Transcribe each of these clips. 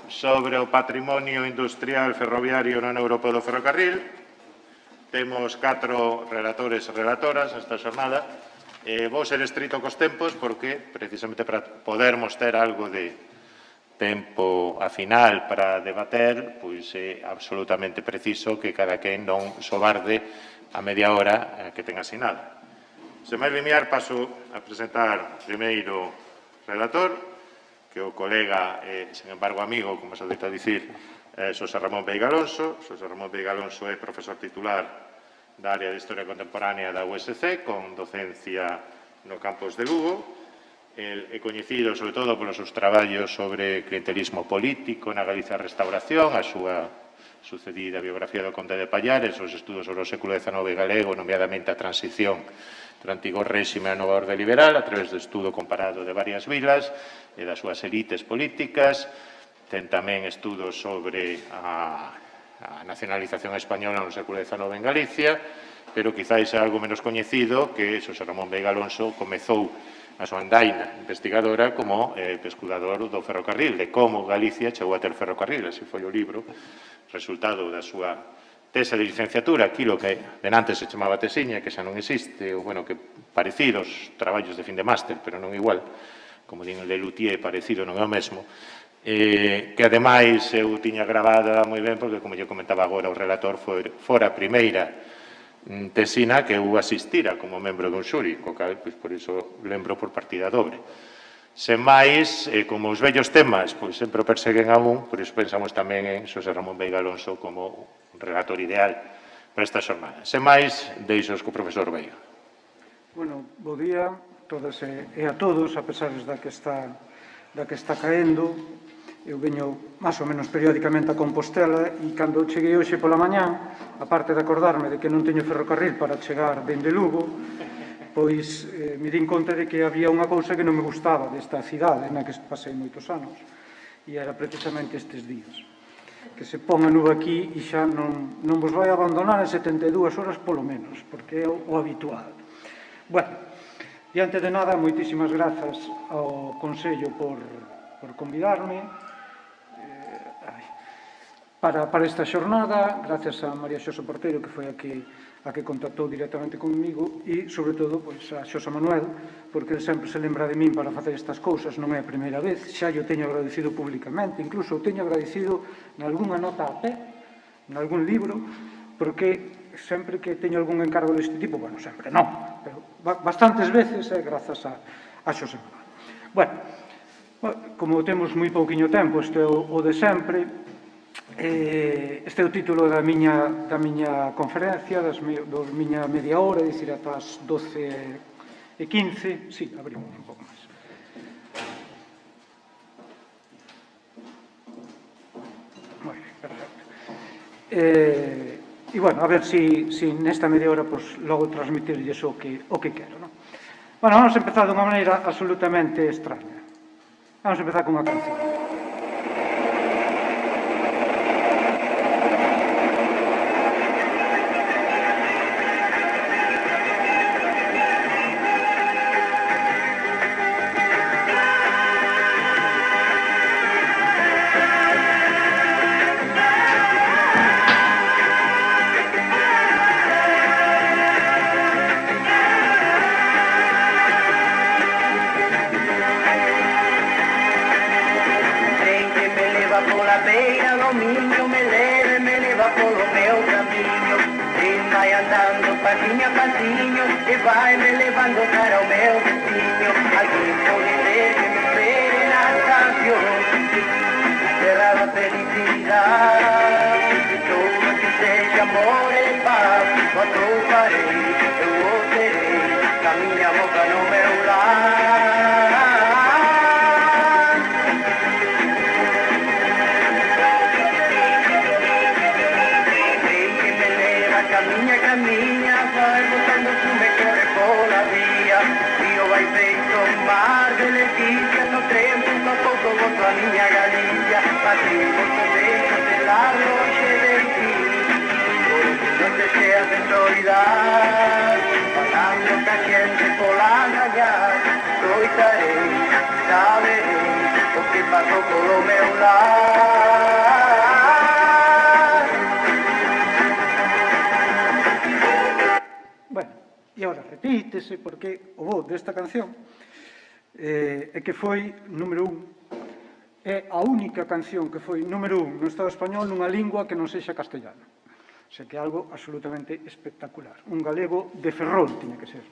sobre o patrimonio industrial ferroviario na Unión Europea do Ferrocarril. Temos 4 relatores e relatoras nesta xornada. Vou ser estrito cos tempos porque, precisamente para podermos ter algo de tempo a final para debater, pois é absolutamente preciso que cada quen non sobarde a media hora que ten asinada. Sen máis limiar, paso a presentar primeiro relator, que o colega, sen embargo amigo, como se adeita a dicir, Xosé Ramón Veiga Alonso. Xosé Ramón Veiga Alonso é profesor titular da área de Historia Contemporánea da USC, con docencia no campus de Lugo. El é coñecido, sobre todo, polos seus traballos sobre clientelismo político na Galicia Restauración, a súa sucedida biografía do Conde de Pallares, os estudos sobre o século XIX galego, nomeadamente a transición do antigo réxime a nova orde liberal, a través do estudo comparado de varias vilas e das súas elites políticas. Ten tamén estudos sobre a nacionalización española no século XIX en Galicia, pero quizáis é algo menos coñecido que Xosé Ramón Veiga Alonso comezou a súa andaina investigadora como pescudador do ferrocarril, de como Galicia chegou a ter ferrocarril. Así foi o libro, resultado da súa tese de licenciatura, aquilo que denantes se chamaba tesiña, que xa non existe, ou, bueno, que parecidos traballos de fin de máster, pero non igual, como din el de Luthier, parecido non é o mesmo, que ademais eu tiña gravada moi ben, porque, como eu comentaba agora, o relator fora a primeira tesina que eu asistira como membro dun xuri, co cal, pois, por iso lembro por partida dobre. Sen máis, como os vellos temas pois sempre o perseguen a un, por iso pensamos tamén en Xosé Ramón Veiga Alonso como un relator ideal para esta xornada. Sen máis, deixos co profesor Veiga. Bueno, bo día a todas e a todos, a pesar da que está caendo. Eu veño máis ou menos periódicamente a Compostela e cando cheguei hoxe pola mañán, aparte de acordarme de que non teño ferrocarril para chegar dende Lugo, pois me din conta de que había unha cousa que non me gustaba desta cidade na que pasei moitos anos, e era precisamente estes días. Que se pon a nube aquí e xa non vos vai abandonar en 72 horas polo menos, porque é o habitual. Bueno, diante de nada, moitísimas grazas ao Consello por convidarme para esta xornada, gracias a María Xosé Porteiro, que foi a que contactou directamente comigo, e, sobre todo, a Xosé Manuel, porque ele sempre se lembra de min para facer estas cousas, non é a primeira vez, xa yo teño agradecido públicamente, incluso o teño agradecido nalgúna nota a pé, nalgún libro, porque sempre que teño algún encargo deste tipo, bueno, sempre non, pero bastantes veces é grazas a Xosé Manuel. Bueno, como temos moi pouquiño tempo, este é o de sempre. Este é o título da miña conferencia, da miña media hora, é dicir, ata as 12:15. Sí, abrimos un pouco máis. Moi ben, perfecto. E, bueno, a ver si nesta media hora logo transmitirlles o que quero, non? Bueno, vamos a empezar de unha maneira absolutamente extraña. Vamos a empezar con unha canción. Vai me levando para o meu destino. Alguém pode ser que me espere na estación. Será a felicidade. Tudo que seja amor e paz. Quando farei, eu o terei. Com a minha boca no meu lar. Vem que me leva, caminha. Vai botando fume que pola vía, río vai feito mar de leticia, no tren poco a pouco volto a miña Galicia, pasemos o beso de la noche de ti, non te seas de soledad, falando que a xente pola gallar, coitarei saberéis o que pasou polo meu lar. Bueno, e agora repítese porque o bo desta canción é que foi número 1. É a única canción que foi número 1 no Estado español nunha lingua que non sexa castellano. O sea, que é algo absolutamente espectacular. Un galego de Ferrol tiña que ser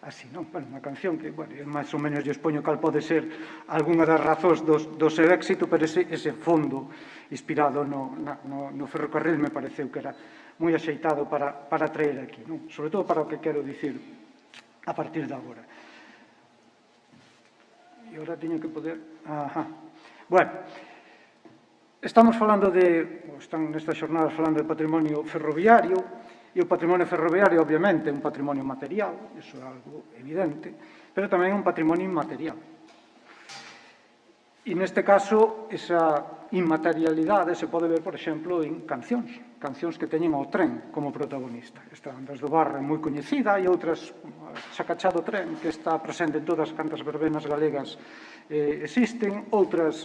así, non? Bueno, unha canción que, bueno, máis ou menos lle expoño cal pode ser algunha das razóns do seu éxito, pero ese fondo inspirado no ferrocarril me pareceu que era moi axeitado para traer aquí, non? Sobre todo para o que quero dicir a partir de agora. E agora teño que poder... Ajá. Bueno, estamos falando están nestas xornadas falando de patrimonio ferroviario, e o patrimonio ferroviario, obviamente, é un patrimonio material, iso é algo evidente, pero tamén é un patrimonio inmaterial. E neste caso, esa inmaterialidade se pode ver, por exemplo, en cancións que teñen o tren como protagonista. Esta Andas do Barro é moi coñecida, e outras, Sacachado Tren, que está presente en todas cantas verbenas galegas existen, outras,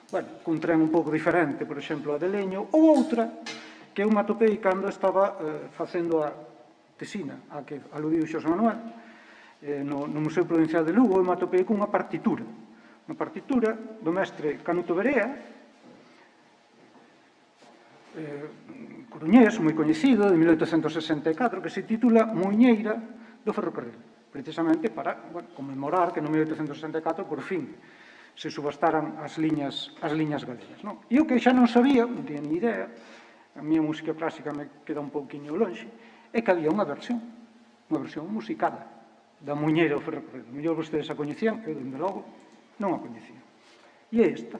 bueno, cun tren un pouco diferente, por exemplo, a de Leño, ou outra, que eu me atopei cando estaba facendo a tesina a que aludiu Xosé Manuel, no Museo Provincial de Lugo, eu me atopei cunha partitura do mestre Canuto Berea, coruñés, moi coñecido, de 1864, que se titula Muiñeira do Ferrocarril, precisamente para conmemorar que no 1864, por fin, se subastaran as liñas galegas. E o que xa non sabía, non tiña ni idea, a miña música clásica me queda un pouquiño longe, é que había unha versión musicada da Muiñeira do Ferrocarril. Mellor vostedes a coñecían, eu, dende logo, non a coñecía. E é esta.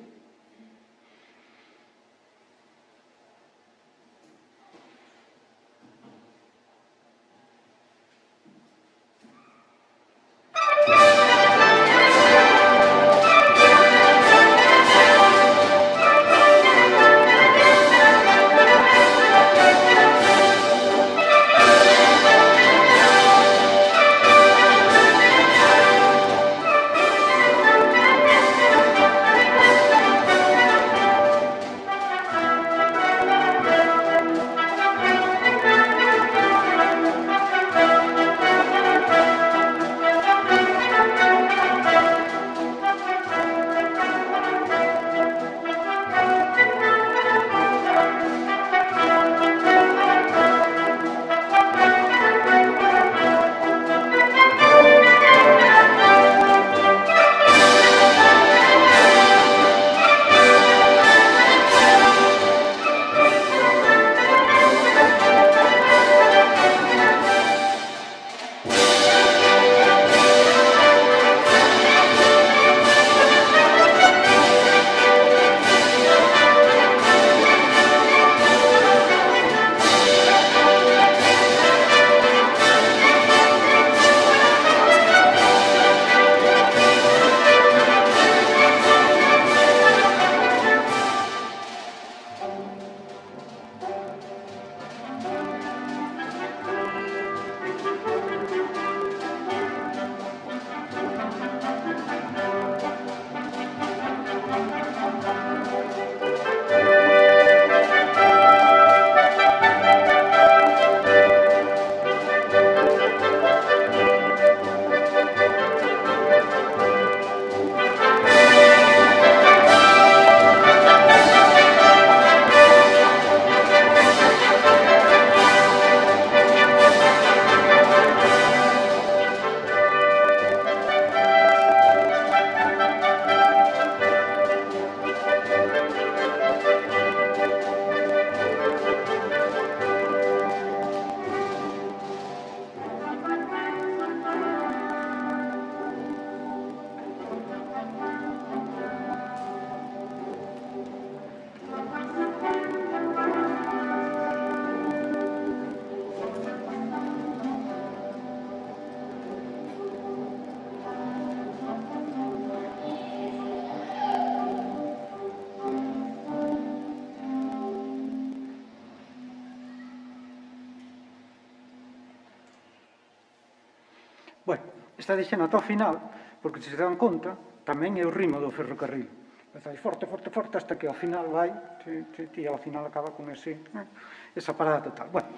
Bueno, está dixendo ata o final, porque se dan conta, tamén é o ritmo do ferrocarril. Empezai forte, forte, forte, hasta que ao final vai, e ao final acaba con esa parada total. Bueno,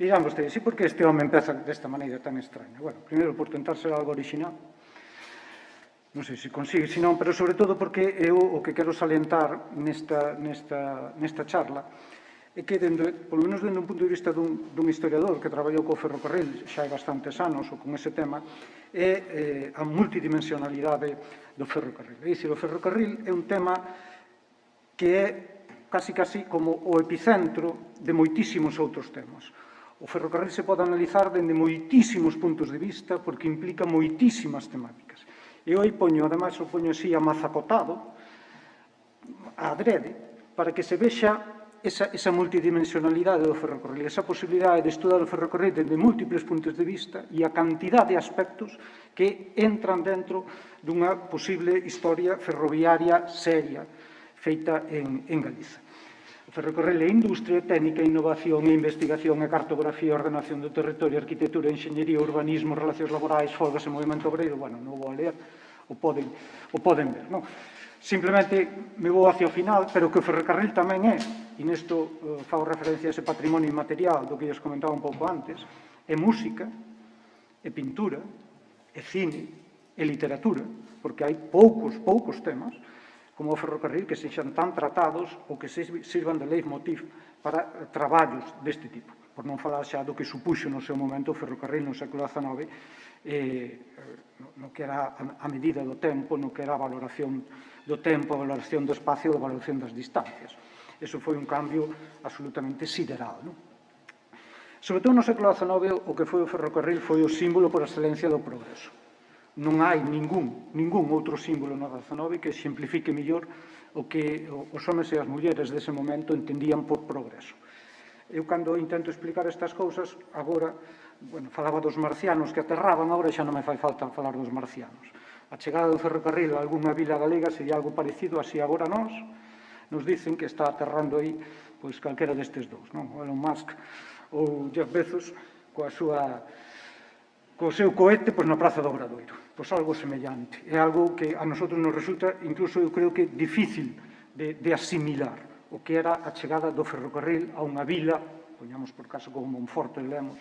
dirán vostedes, e por que este home empeza desta maneira tan extraña? Bueno, primeiro, por tentar ser algo original, non sei se consigue, senón, pero sobre todo porque eu o que quero salientar nesta charla é que, polo menos dende un punto de vista dun historiador que traballou co ferrocarril xa hai bastantes anos ou con ese tema, é a multidimensionalidade do ferrocarril. É dicir, o ferrocarril é un tema que é casi como o epicentro de moitísimos outros temas. O ferrocarril se pode analizar dende moitísimos puntos de vista porque implica moitísimas temáticas. E eu poño, ademais, o poño así amazacotado, a adrede, para que se vexa esa multidimensionalidade do ferrocarril, esa posibilidade de estudar o ferrocarril desde múltiples puntos de vista e a cantidad de aspectos que entran dentro dunha posible historia ferroviaria seria feita en Galiza. O ferrocarril é industria, técnica, innovación, investigación, cartografía, ordenación do territorio, arquitectura, enxeñería, urbanismo, relacións laborais, folgas e movimento obreiro. Bueno, non vou a ler, o poden ver, non? Simplemente me vou hacia o final, pero que o ferrocarril tamén é, e nesto fago referencia a ese patrimonio inmaterial do que lles comentaba un pouco antes, é música, é pintura, é cine, é literatura, porque hai poucos temas como o ferrocarril que sexan tan tratados ou que sirvan de leitmotiv para traballos deste tipo. Por non falar xa do que supuxo no seu momento o ferrocarril no século XIX, no que era a medida do tempo, no que era a valoración do tempo, a valoración do espacio, a valoración das distancias. Eso foi un cambio absolutamente sideral, non? Sobre todo no século XIX, o que foi o ferrocarril foi o símbolo por excelencia do progreso. Non hai ningún outro símbolo no XIX que exemplifique mellor o que os homes e as mulleres dese momento entendían por progreso. Eu, cando intento explicar estas cousas, agora, falaba dos marcianos que aterraban, agora xa non me fai falta falar dos marcianos. A chegada do ferrocarril a algunha vila galega sería algo parecido, así agora nos dicen que está aterrando aí pois calquera destes dous, non? Elon Musk ou Jeff Bezos co seu cohete na Praza do Obradoiro. Pois algo semellante. É algo que a nosotros nos resulta, incluso eu creo que difícil de asimilar o que era a chegada do ferrocarril a unha vila, poñamos por caso como Monforte de Lemos,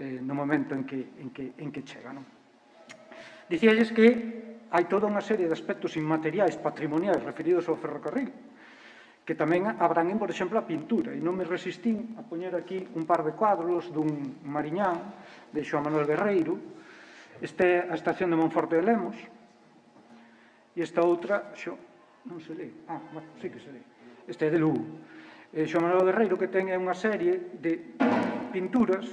no momento en que chega, non? Dicíalles que hai toda unha serie de aspectos inmateriais, patrimoniais, referidos ao ferrocarril, que tamén abranguen, por exemplo, a pintura. E non me resistín a poñer aquí un par de cuadros dun Mariñán, de Xoán Manuel Guerreiro. Esta é a estación de Monforte de Lemos. E esta outra, non se lee. Bueno, sí que se lee. Esta é de Lugo. Xoán Manuel Guerreiro, que ten unha serie de pinturas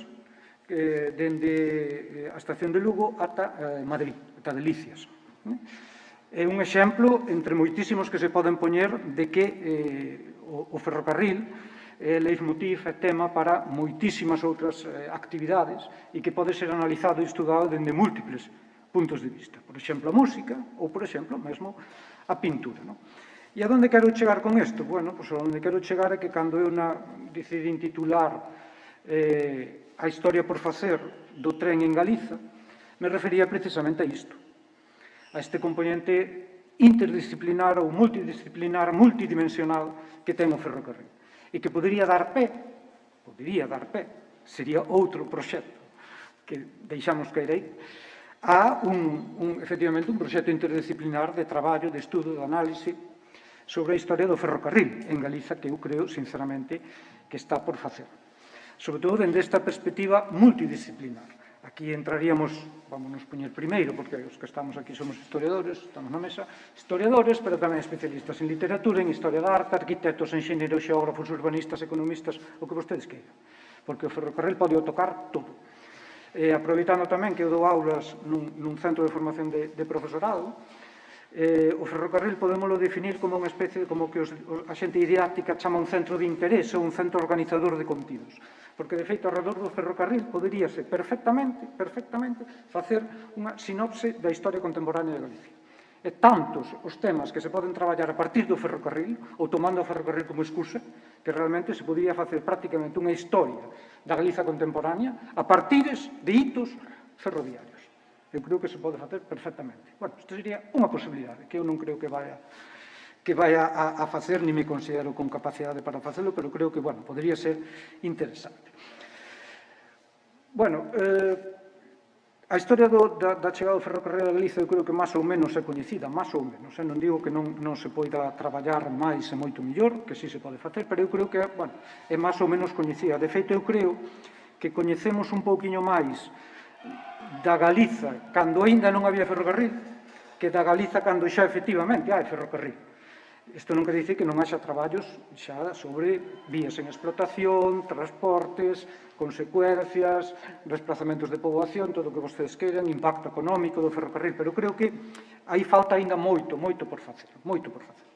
dende a estación de Lugo ata Madrid, ata Delicias. É un exemplo entre moitísimos que se poden poñer de que o ferrocarril é leitmotiv, é tema para moitísimas outras actividades e que pode ser analizado e estudado dende múltiples puntos de vista. Por exemplo, a música ou, por exemplo, mesmo a pintura. E a onde quero chegar con isto? Bueno, pois a onde quero chegar é que cando eu decidín titular a historia por facer do tren en Galiza, me refería precisamente a isto, a este componente interdisciplinar ou multidisciplinar, multidimensional que ten o ferrocarril e que podería dar pé, sería outro proxecto que deixamos caer aí, a efectivamente un proxecto interdisciplinar de traballo, de estudo, de análise sobre a historia do ferrocarril en Galiza, que eu creo, sinceramente, que está por facer. Sobre todo dende esta perspectiva multidisciplinar. Aquí entraríamos, vámonos poñer primeiro, porque os que estamos aquí somos historiadores, estamos na mesa, historiadores, pero tamén especialistas en literatura, en historia da arte, arquitectos, enxeñeros, xeógrafos, urbanistas, economistas, o que vostedes queiran. Porque o ferrocarril pode tocar todo. Aproveitando tamén que eu dou aulas nun centro de formación de profesorado, o ferrocarril podémoslo definir como unha especie, como que a xente didáctica chama un centro de interés ou un centro organizador de contidos. Porque, de feito, alrededor do ferrocarril poderíase perfectamente facer unha sinopse da historia contemporánea de Galicia. E tantos os temas que se poden traballar a partir do ferrocarril, ou tomando o ferrocarril como excusa, que realmente se podía facer prácticamente unha historia da Galiza contemporánea a partires de hitos ferroviarios. Eu creo que se pode facer perfectamente. Bueno, isto sería unha posibilidade, que eu non creo que vaya a facer, ni me considero con capacidade para facelo, pero creo que, bueno, podría ser interesante. Bueno, a historia da chegada do ferrocarril a Galicia eu creo que máis ou menos é coñecida, máis ou menos. Non digo que non se poida traballar máis e moito mellor, que sí se pode facer, pero eu creo que, bueno, é máis ou menos coñecida. De feito, eu creo que coñecemos un pouquiño máis da Galiza cando aínda non había ferrocarril que da Galiza cando xa efectivamente hai ferrocarril. Isto non quer dicir que non haxa traballos xa sobre vías en explotación, transportes, consecuencias, desplazamentos de poboación, todo o que vostedes queiran, impacto económico do ferrocarril, pero creo que aí falta aínda moito por facer, moito por facer.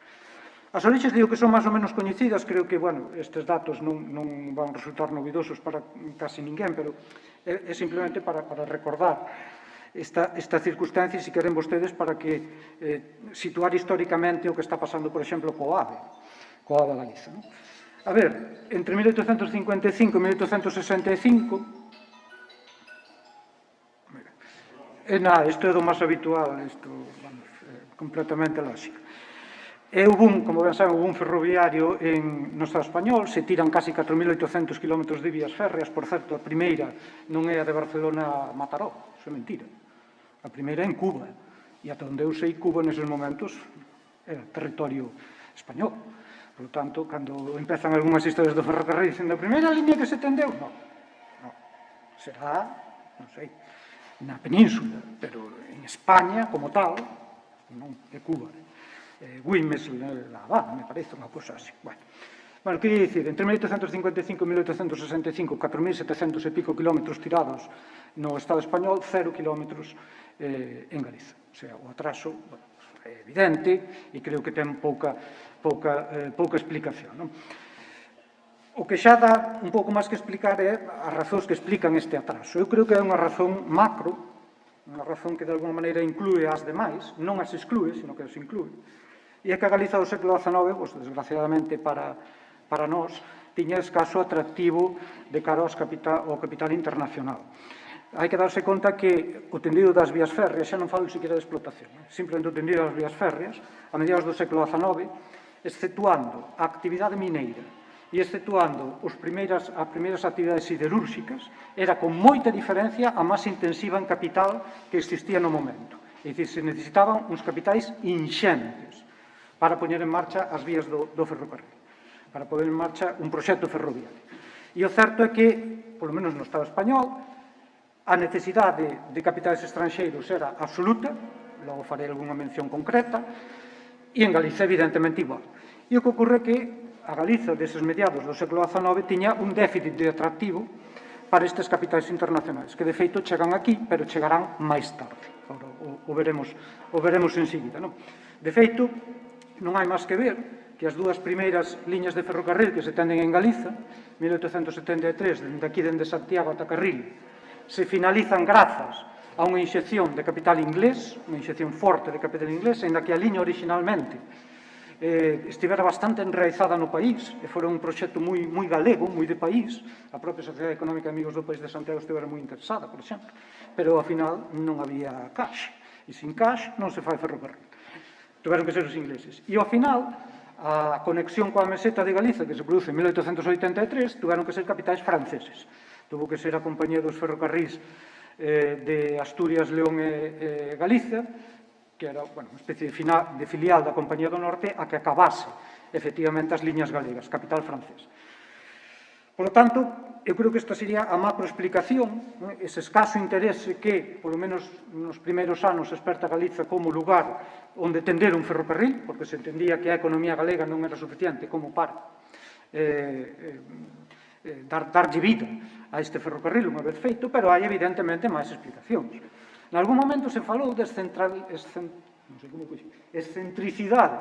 As orixes digo que son máis ou menos coñecidas, creo que, bueno, estes datos non van resultar novidosos para casi ninguén, pero é simplemente para recordar esta circunstancia, se queren vostedes, para que situar históricamente o que está pasando, por exemplo, co AVE Galiza. A ver, entre 1855 e 1865, isto é do máis habitual, isto, vamos, completamente lógico. Como ben saben, houve un ferroviario no Estado español, se tiran casi 4.800 km de vías férreas, por certo, a primeira non é a de Barcelona a Mataró, iso é mentira. A primeira é en Cuba, e ata onde eu sei, Cuba neses momentos era territorio español. Por lo tanto, cando empezan algunhas historias do ferrocarril dicendo a primeira línea que se tendeu, non. Será, non sei, na península, pero en España, como tal, non é Cuba. Güimes, La Habana, me parece, unha cosa así. Bueno, quería dicir, entre 1855 e 1865, 4.700 e pico kilómetros tirados no Estado español, 0 kilómetros en Galiza. O sea, o atraso é evidente e creo que ten pouca explicación. O que xa dá un pouco máis que explicar é as razóns que explican este atraso. Eu creo que é unha razón macro, unha razón que de alguma maneira inclúe as demais, non as exclúe, sino que as inclúe. E é que a Galiza do século XIX, desgraciadamente para nós, tiña escaso atractivo de cara ao capital internacional. Hai que darse conta que o tendido das vías férreas, xa non falo siquiera de explotación, simplemente o tendido das vías férreas, a mediados do século XIX, exceptuando a actividade mineira e exceptuando as primeiras actividades siderúrxicas, era con moita diferencia a máis intensiva en capital que existía no momento. É dicir, se necesitaban uns capitais inxentes para poñer en marcha as vías do ferrocarril, para poñer en marcha un proxecto ferroviario. E o certo é que, polo menos no Estado español, a necesidade de capitais estranxeiros era absoluta, logo farei algunha mención concreta, e en Galiza, evidentemente, igual. E o que ocorre é que a Galiza, deses mediados do século XIX, tiña un déficit de atractivo para estes capitais internacionais, que de feito chegan aquí, pero chegarán máis tarde. O veremos en seguida. De feito, non hai máis que ver que as dúas primeiras liñas de ferrocarril que se tenden en Galiza, 1873, dende Santiago ata Carril, se finalizan grazas a unha inxección de capital inglés, unha inxección forte de capital inglés, en que a liña originalmente estivera bastante enraizada no país, e fora un proxecto moi galego, moi de país. A propia Sociedade Económica de Amigos do País de Santiago estivera moi interesada, por exemplo, pero ao final non había cash, e sin cash non se fai ferrocarril. Tiveron que ser os ingleses. E ao final, a conexión coa meseta de Galiza, que se produce en 1883, tiveron que ser capitais franceses. Tuvo que ser a Compañía dos Ferrocarrís de Asturias, León e Galiza, que era unha especie de filial da Compañía do Norte, a que acabase, efectivamente, as liñas galegas, capital francés. Por lo tanto, eu creo que esta sería a macroexplicación, ese escaso interese que, polo menos nos primeiros anos, esperta Galiza como lugar onde tender un ferrocarril, porque se entendía que a economía galega non era suficiente como para darlle vida a este ferrocarril unha vez feito, pero hai evidentemente máis explicacións. En algún momento se falou de excentricidade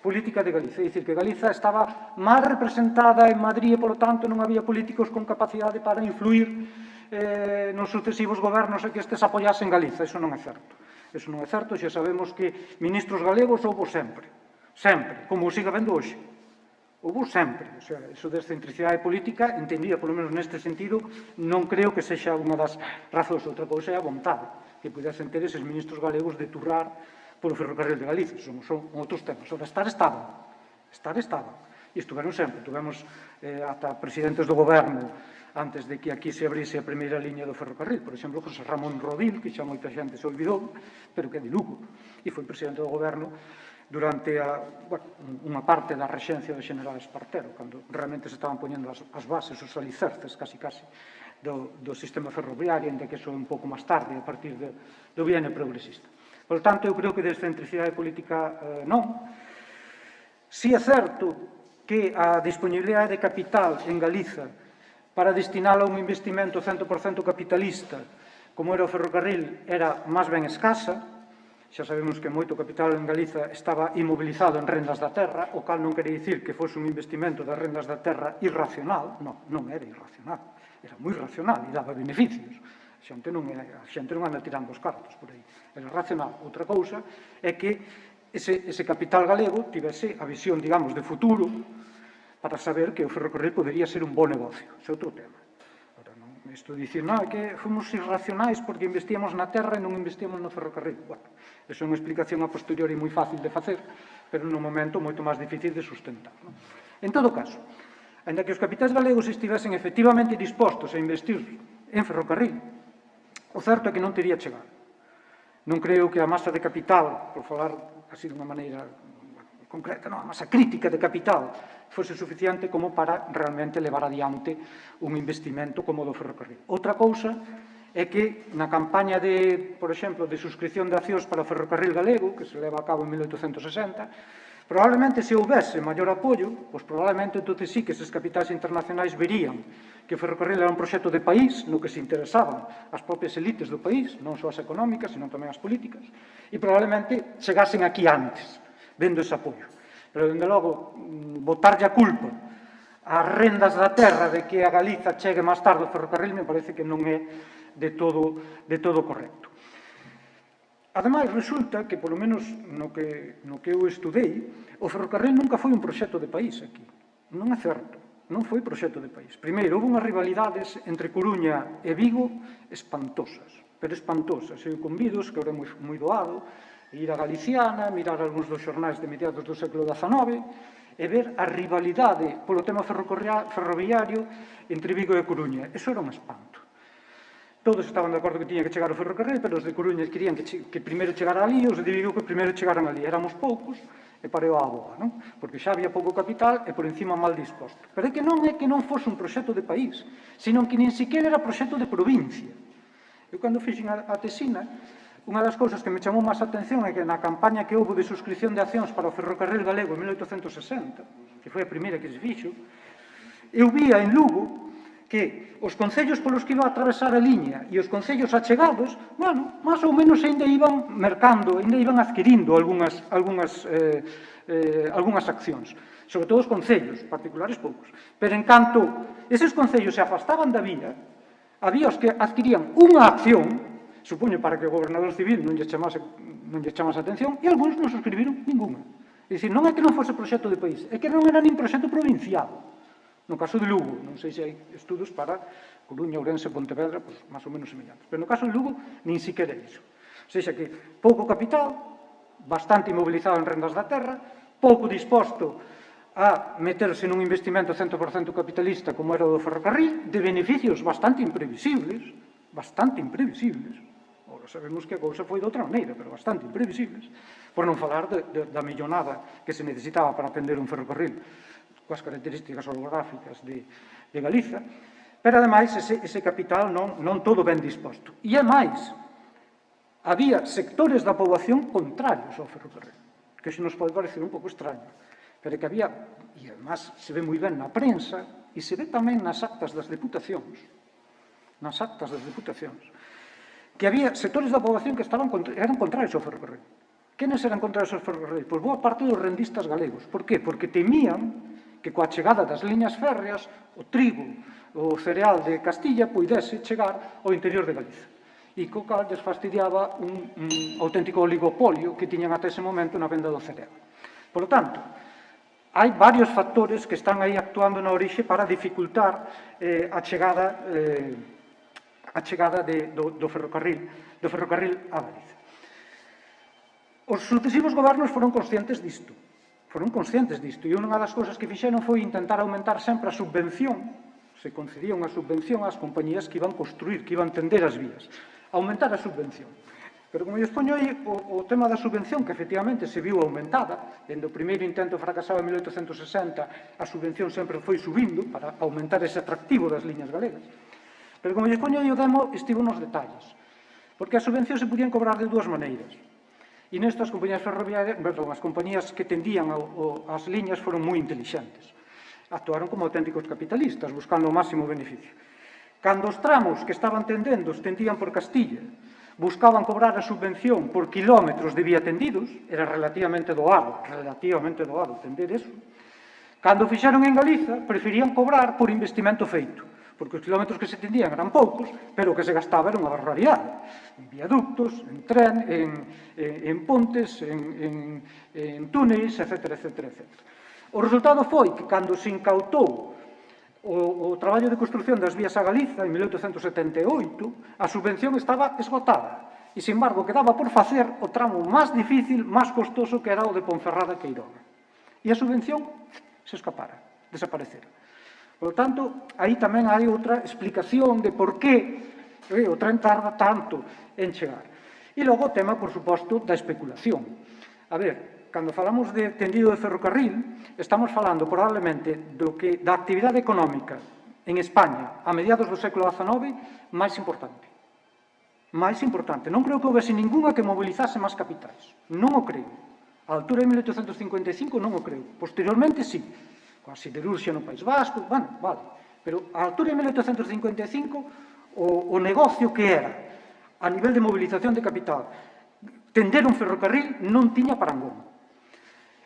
política de Galiza, é dicir, que Galiza estaba mal representada en Madrid e, polo tanto, non había políticos con capacidade para influir nos sucesivos gobernos e que estes apoyasen Galiza. Iso non é certo. Iso non é certo, xa sabemos que ministros galegos houbo sempre, como o siga vendo hoxe. Houve sempre, o sea, eso de excentricidade política, entendida, polo menos neste sentido, non creo que sexa unha das razóns. Outra cousa é a vontade que pudesen ter eses ministros galegos de turrar polo ferrocarril de Galicia. Son outros temas. Ora, estar estaban. E estuveron sempre. Tuvemos ata presidentes do goberno antes de que aquí se abrise a primeira liña do ferrocarril. Por exemplo, José Ramón Rodil, que xa moita xente se olvidou, pero que é de Lugo. E foi presidente do goberno durante unha parte da rexencia do general Espartero, cando realmente se estaban poñendo as bases, os alicerces, casi, do sistema ferroviario, ainda que eso é un pouco máis tarde, a partir do bienio progresista. Por tanto, eu creo que de excentricidade política non. Si é certo que a disponibilidade de capital en Galiza para destinala a un investimento 100% capitalista, como era o ferrocarril, era máis ben escasa. Xa sabemos que moito capital en Galiza estaba inmobilizado en rendas da terra, o cal non quere dicir que fose un investimento das rendas da terra irracional. Non era irracional, era moi racional e daba beneficios. A xente non anda tirando os cartos por aí. Era racional. Outra cousa é que ese capital galego tivese a visión, digamos, de futuro para saber que o ferrocarril podería ser un bo negocio. Ese é outro tema. Isto dicir, non, é que fomos irracionais porque investíamos na terra e non investíamos no ferrocarril. Bueno, eso é unha explicación a posteriori moi fácil de facer, pero no momento moito máis difícil de sustentar. En todo caso, ainda que os capitais galegos estivesen efectivamente dispostos a investir en ferrocarril, o certo é que non teria chegado. Non creo que a masa de capital, por falar así de unha maneira concreta, a masa crítica de capital fose suficiente como para realmente levar adiante un investimento como o do ferrocarril. Outra cousa é que na campaña de, por exemplo, de suscripción de accións para o ferrocarril galego, que se leva a cabo en 1860, probablemente se houvese maior apoio, pois probablemente entonces sí que eses capitais internacionais verían que o ferrocarril era un proxecto de país no que se interesaban as propias elites do país, non só as económicas, sino tamén as políticas, e probablemente chegasen aquí antes, vendo ese apoio. Pero, dende logo, botarlle a culpa ás rendas da terra de que a Galiza chegue máis tarde o ferrocarril me parece que non é de todo correcto. Ademais, resulta que, polo menos no que eu estudei, o ferrocarril nunca foi un proxecto de país aquí. Non é certo. Non foi proxecto de país. Primeiro, houve unhas rivalidades entre Coruña e Vigo espantosas, pero espantosas. Eu convido, que ahora é moi doado, ir a Galiciana, mirar algúns dos xornais de mediados do século XIX e ver a rivalidade polo tema ferroviario entre Vigo e Coruña. Eso era un espanto. Todos estaban de acordo que tiña que chegar o ferrocarril, pero os de Coruña querían que primeiro chegara ali e os de Vigo que primeiro chegaran ali. Éramos poucos e pareu a boa, non? Porque xa había pouco capital e por encima mal disposto. Pero é que non fose un proxecto de país, sino que nin siquiera era proxecto de provincia. Eu, cando fixen a tesina, unha das cousas que me chamou máis a atención é que na campaña que houve de suscripción de accións para o ferrocarril galego en 1860, que foi a primeira que se fixo, eu vía en Lugo que os concellos polos que iba a atravesar a liña e os concellos achegados, bueno, máis ou menos ainda iban mercando, ainda iban adquirindo algunhas accións, sobre todo os concellos, particulares poucos. Pero en canto eses concellos se afastaban da vía, había os que adquirían unha acción, supoño para que o gobernador civil non lle chamase atención, e algúns non suscribiron ninguna. É dicir, non é que non fose proxecto de país, é que non era nin proxecto provincial. No caso de Lugo, non sei se hai estudos para Coruña, Ourense, Pontevedra, pois máis ou menos semellantes. Pero no caso de Lugo, nin siquiera iso. O sea que pouco capital, bastante inmobilizado en rendas da terra, pouco disposto a meterse nun investimento 100% capitalista como era o do ferrocarril, de beneficios bastante imprevisibles. Ora sabemos que a cousa foi de outra maneira, pero bastante imprevisibles, por non falar da millonada que se necesitaba para atender un ferrocarril coas características orográficas de Galiza, pero ademais ese capital non todo ben disposto. E é máis, había sectores da poboación contrarios ao ferrocarril, que se nos pode parecer un pouco extraño, pero que había, e además se ve moi ben na prensa, e se ve tamén nas actas das deputacións, que había sectores da poboación que eran contrarios ao ferrocarril. Quenes eran contrarios ao ferrocarril? Pois boa parte dos rendistas galegos. Por qué? Porque temían que coa chegada das liñas férreas o trigo, o cereal de Castilla puidese chegar ao interior de Galiza. E co cal les fastidiaba un auténtico oligopolio que tiñan ata ese momento na venda do cereal. Por lo tanto, hai varios factores que están aí actuando na orixe para dificultar a chegada do ferrocarril a Galiza. Os sucesivos gobernos foron conscientes disto, e unha das cousas que fixeron foi intentar aumentar sempre a subvención, se concedía unha subvención ás compañías que iban construir, que iban tender as vías, aumentar a subvención. Pero, como eu expoño aí, o tema da subvención, que efectivamente se viu aumentada, dende o primeiro intento fracasado en 1860, a subvención sempre foi subindo para aumentar ese atractivo das liñas galegas. Pero, como eu expoño aí, o demo estivo nos detalles, porque as subvencións se podían cobrar de dúas maneiras. E nestas compañías ferroviarias, as compañías que tendían as liñas foron moi intelixentes. Actuaron como auténticos capitalistas, buscando o máximo beneficio. Cando os tramos que estaban tendendo os tendían por Castilla, buscaban cobrar a subvención por kilómetros de vía tendidos, era relativamente doado tender eso. Cando o fixeron en Galiza, preferían cobrar por investimento feito, porque os kilómetros que se tendían eran poucos, pero o que se gastaba era unha barbaridade. En viaductos, en tren, en pontes, en túneis, etc. O resultado foi que, cando se incautou o traballo de construción das vías a Galiza en 1878, a subvención estaba esgotada e, sin embargo, quedaba por facer o tramo máis difícil, máis costoso, que era o de Ponferrada a Queiroga. E a subvención se escapara, desaparecera. Por lo tanto, aí tamén hai outra explicación de por que o tren tarda tanto en chegar. E logo o tema, por suposto, da especulación. A ver, cando falamos de tendido de ferrocarril, estamos falando probablemente da actividade económica en España a mediados do século XIX máis importante. Non creo que houvese ninguna que mobilizase máis capitais. Non o creo. A altura de 1855 non o creo. Posteriormente, sí. Coa siderurxia no País Vasco, bueno, vale. Pero a altura de 1855, o negocio que era, a nivel de movilización de capital, tender un ferrocarril non tiña parangón.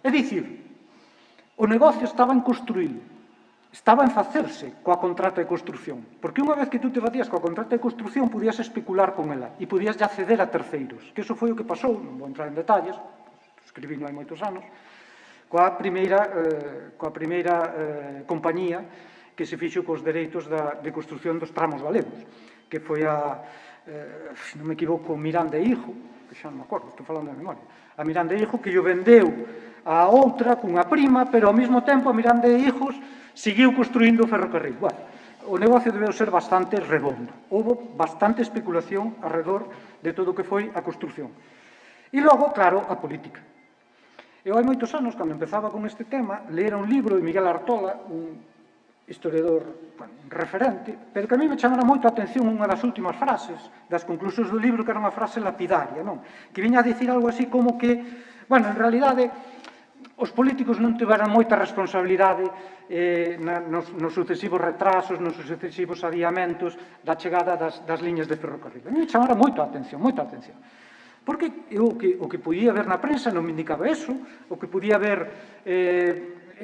É dicir, o negocio estaba en construílo, estaba en facerse coa contrata de construción, porque unha vez que tú te batías coa contrata de construción podías especular con ela e podías ya ceder a terceiros, que iso foi o que pasou, non vou entrar en detalles, escribí non hai moitos anos, coa primeira compañía que se fixo cos dereitos de construción dos tramos galegos, que foi se non me equivoco, Miranda e Hijo, que xa non me acordo, estou falando de memoria, a Miranda e Hijo que o vendeu a outra cunha prima, pero ao mesmo tempo a Miranda e Hijos seguiu construindo o ferrocarril. Bueno, o negocio debeu ser bastante redondo. Houve bastante especulación alrededor de todo o que foi a construción. E logo, claro, a política. Eu hai moitos anos, cando empezaba con este tema, leera un libro de Miguel Artola, un historiador referente, pero que a mí me chamara moito a atención unha das últimas frases das conclusións do libro, que era unha frase lapidaria, non? Que viña a dicir algo así como que, bueno, en realidade, os políticos non tiveran moita responsabilidade nos sucesivos retrasos, nos sucesivos adiamentos da chegada das liñas de ferrocarril. A mí me chamara moito a atención, Porque o que podía ver na prensa non me indicaba eso, o que podía ver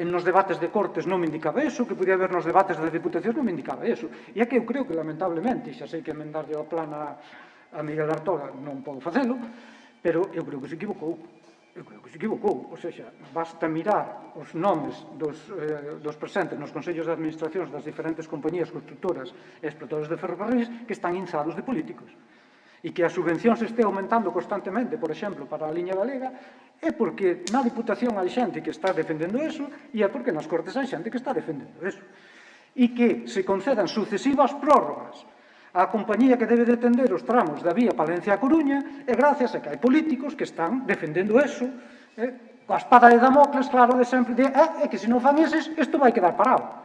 nos debates de Cortes non me indicaba eso, o que podía ver nos debates das diputacións non me indicaba eso. E é que eu creo que, lamentablemente, xa sei que emendarlle ao plan a Miguel Artola non podo facelo, pero eu creo que se equivocou. O sea, basta mirar os nomes dos presentes nos consellos de administracións das diferentes compañías constructoras e explotadoras de ferrocarriles que están inzados de políticos. E que a subvención se este aumentando constantemente, por exemplo, para a liña galega, é porque na Diputación hai xente que está defendendo eso e é porque nas Cortes hai xente que está defendendo eso. E que se concedan sucesivas prórrogas a compañía que debe de tender os tramos da vía Palencia a Coruña é gracias a que hai políticos que están defendendo eso, coa espada de Damocles, claro, de sempre, é que se non fan eses, isto vai quedar parado.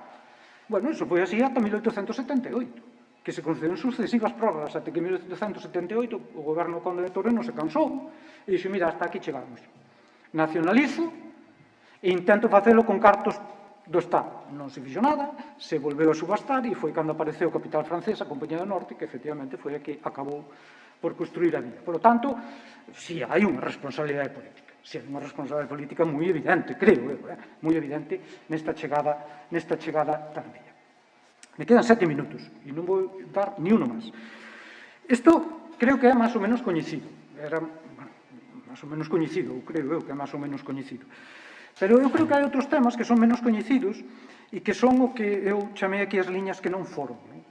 Bueno, iso foi así ata 1878, que se concedeu sucesivas prórrogas, até que en 1878 o goberno conde de Torreno se cansou e dixo, mira, hasta aquí chegamos. Nacionalizo e intento facelo con cartos do Estado. Non se fixo nada, se volveu a subastar e foi cando apareceu o capital francés, a Compañía do Norte, que efectivamente foi a que acabou por construir a vía. Por lo tanto, si hai unha responsabilidade política. Si hai unha responsabilidade política moi evidente, creo eu, moi evidente nesta chegada tardía. Me quedan 7 minutos e non vou dar ni uno máis. Isto creo que é máis ou menos coñecido. Era máis ou menos coñecido, ou creo eu que é máis ou menos coñecido. Pero eu creo que hai outros temas que son menos coñecidos e que son o que eu chamei aquí as liñas que non foron, non?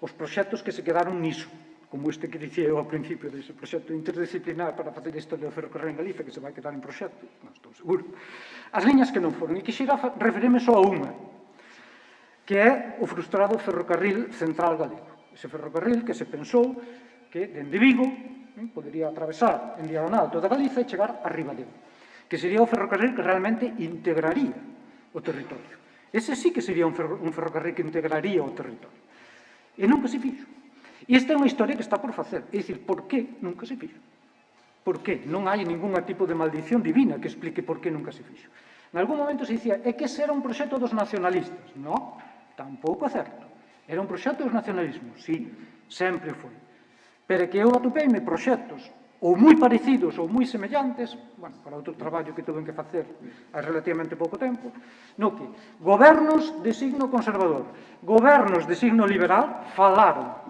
Os proxectos que se quedaron niso, como este que dicía eu ao principio dese proxecto interdisciplinar para facer a historia do ferrocarril en Galicia, que se vai quedar en proxecto, non estou seguro. As liñas que non foron, e quixera referirme só a unha, que é o frustrado ferrocarril central galego. Ese ferrocarril que se pensou que dende Vigo podería atravesar en diagonal toda Galiza e chegar a Ribadeo, que sería o ferrocarril que realmente integraría o territorio. Ese sí que sería un ferrocarril que integraría o territorio. E nunca se fixo. E esta é unha historia que está por facer. É dicir, por que nunca se fixo? Por que? Non hai ningún tipo de maldición divina que explique por que nunca se fixo. En algún momento se dicía, é que ese era un proxecto dos nacionalistas. Non, tampouco é certo. Era un proxecto dos nacionalismos, sí, sempre foi. Pero que eu atopeime proxectos ou moi parecidos ou moi semellantes, bueno, para outro traballo que tuven que facer hai relativamente pouco tempo, no que gobernos de signo conservador, gobernos de signo liberal falaron,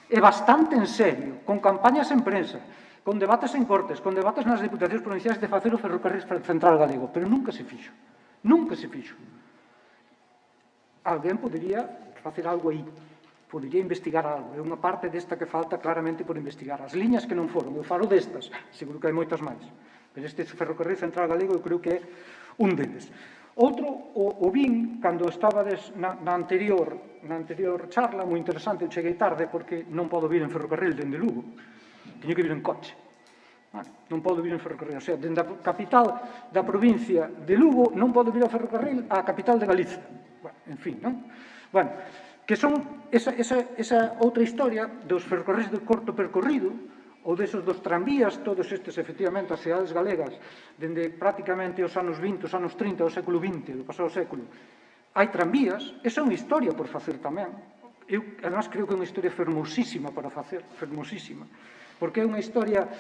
e bastante en serio, con campañas en prensa, con debates en Cortes, con debates nas diputacións provinciais de facer o ferrocarril central galego, pero nunca se fixo. Nunca se fixo. Alguén podería facer algo aí, podería investigar algo. É unha parte desta que falta claramente por investigar. As liñas que non foron, eu falo destas, seguro que hai moitas máis, pero este ferrocarril central galego eu creo que é un deles. Outro, o vin, cando estabades na anterior charla, moi interesante, eu cheguei tarde porque non podo vir en ferrocarril dende Lugo, teño que vir en coche. Non podo vir en ferrocarril, o sea, dende a capital da provincia de Lugo non podo vir ao ferrocarril á capital de Galicia. Bueno, en fin, non? Bueno, que son esa outra historia dos ferrocarriles de corto percorrido ou desos dos tranvías, todos estes, efectivamente, as cidades galegas, dende prácticamente os anos 20, os anos 30 do século XX, do pasado século, hai tranvías, esa é unha historia por facer tamén. Eu, además, creo que é unha historia fermosísima para facer, fermosísima, porque é unha historia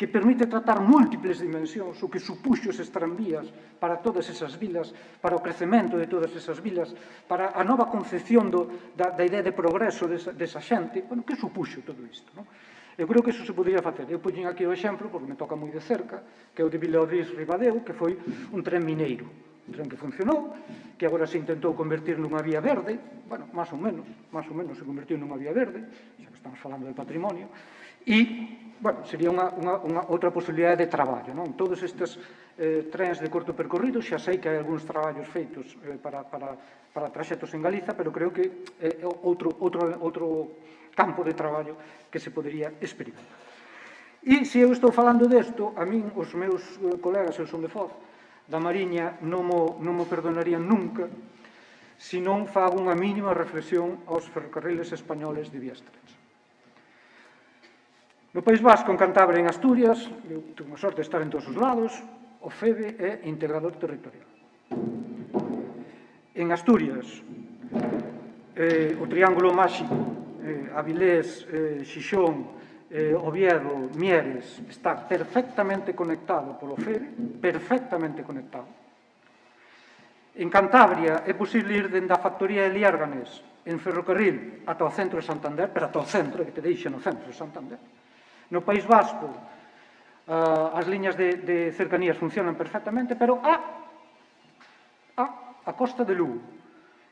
que permite tratar múltiples dimensións, o que supuxo eses tranvías para todas esas vilas, para o crecemento de todas esas vilas, para a nova concepción da idea de progreso desa xente. Bueno, que supuxo todo isto, non? Eu creo que iso se podría facer. Eu poñen aquí o exemplo, porque me toca moi de cerca, que é o de Vilaodrís-Ribadeo, que foi un tren mineiro, un tren que funcionou, que agora se intentou convertir nunha vía verde, bueno, máis ou menos se convertiu nunha vía verde, xa que estamos falando de patrimonio, e bueno, sería unha outra posibilidade de traballo, non? Todos estes trens de corto percorrido, xa sei que hai algúns traballos feitos para traxetos en Galiza, pero creo que é outro campo de traballo que se podería experimentar. E se eu estou falando desto, a min, os meus colegas, eu son de Foz, da Mariña, non mo perdonarían nunca se non fago unha mínima reflexión aos ferrocarriles españoles de vías estreita. No País Vasco, en Cantabria, en Asturias, eu tengo a sorte de estar en todos os lados, o FEBE é integrador territorial. En Asturias, o triángulo máxico, Avilés, Xixón, Oviedo, Mieres, está perfectamente conectado polo FEBE, perfectamente conectado. En Cantabria é posible ir dende a factoría de Liárganes en ferrocarril ata o centro de Santander, pero ata o centro, que te deixa no centro de Santander. No País Vasco, as liñas de cercanías funcionan perfectamente, pero a costa de Lugo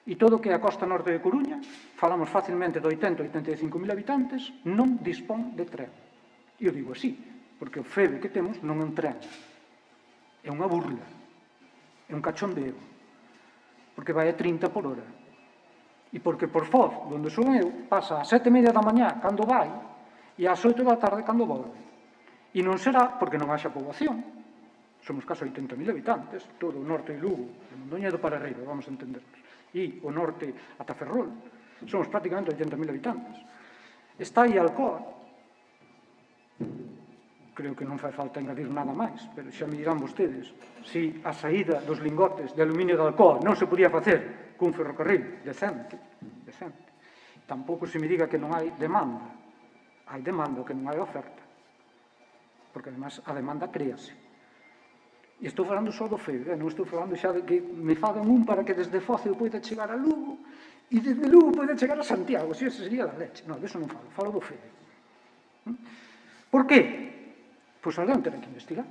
e todo o que é a costa norte de Coruña, falamos facilmente de 80-85.000 habitantes, non dispón de tren. E eu digo así, porque o FEBE que temos non é un tren, é unha burla, é un cachondeo, porque vai a 30 por hora. E porque por Foz, onde son eu, pasa a 7:30 da mañá cando vai, e ás 8 da tarde cando volve. E non será porque non haxa poboación. Somos case 80.000 habitantes, todo o norte de Lugo, de Mondoñedo para arriba, vamos a entendernos. E o norte ata Ferrol, somos prácticamente 80.000 habitantes. Está aí Alcoa. Creo que non fai falta engadir nada máis, pero xa me dirán vostedes se a saída dos lingotes de aluminio de Alcoa non se podía facer cun ferrocarril decente. Tampouco se me diga que non hai demanda. Hai demanda, que non hai oferta. Porque, además, a demanda créase. E estou falando só do FEBE, non estou falando xa de que me fagan un para que desde Foz eu poida chegar a Lugo e desde Lugo poida chegar a Santiago, se ese sería da leche. Non, deso non falo do FEBE. Por qué? Pois alguén terá que investigar.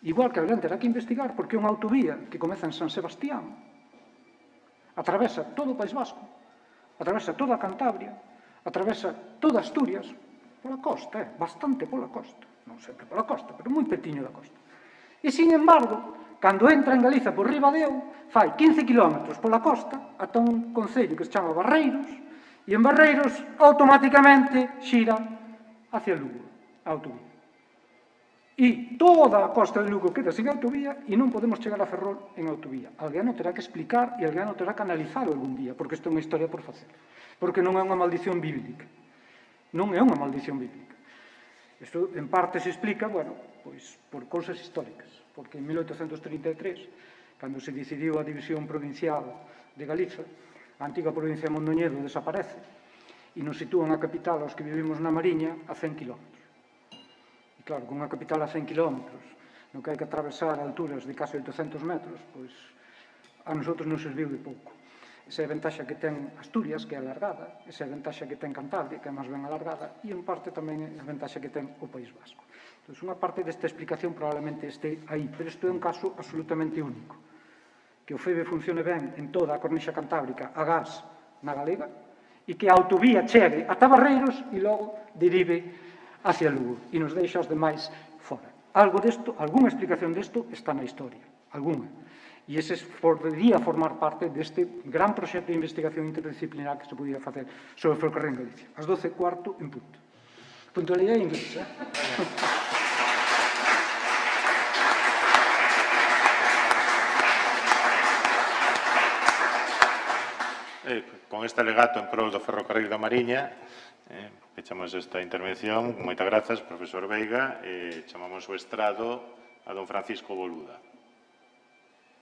Igual que alguén terá que investigar porque unha autovía que comeza en San Sebastián atravesa todo o País Vasco, atravesa toda a Cantabria, atravesa toda Asturias, pola costa, bastante pola costa. Non sempre pola costa, pero moi petiño da costa. E, sin embargo, cando entra en Galiza por Ribadeo, fai 15 kilómetros pola costa ata un concello que se chama Barreiros, e en Barreiros automáticamente xira hacia Lugo, a autovía. E toda a costa de Lugo queda sin autovía e non podemos chegar a Ferrol en autovía. Alguén o terá que explicar e alguén o terá que analizar algún día, porque isto é unha historia por facer. Porque non é unha maldición bíblica. Non é unha maldición bíblica. Isto, en parte, se explica, bueno, pois, por cousas históricas. Porque en 1833, cando se decidiu a división provincial de Galiza, a antiga provincia de Mondoñedo desaparece e nos sitúan a capital aos que vivimos na Mariña a 100 kilómetros. E claro, con unha capital a 100 kilómetros, no que hai que atravesar alturas de case 800 metros, pois a nosotros non serviu de pouco. Esa é a ventaxa que ten Asturias, que é alargada, esa é a ventaxa que ten Cantabria, que é máis ben alargada, e en parte tamén é a ventaxa que ten o País Vasco. Entón, unha parte desta explicación probablemente este aí, pero isto é un caso absolutamente único. Que o FEBE funcione ben en toda a cornixa cantábrica a gas na galega, e que a autovía chegue ata Barreiros e logo derive hacia Lugo e nos deixa os demais fora. Algo desto, algunha explicación desto está na historia, algunha. E ese podería formar parte deste gran proxecto de investigación interdisciplinar que se podía facer sobre o ferrocarril en Galicia. As 12:15 en punto. Puntualidade inglesa. Con este alegato en prol do ferrocarril da Mariña, pechamos esta intervención. Moitas grazas, profesor Veiga, e chamamos o estrado a don Francisco Boluda.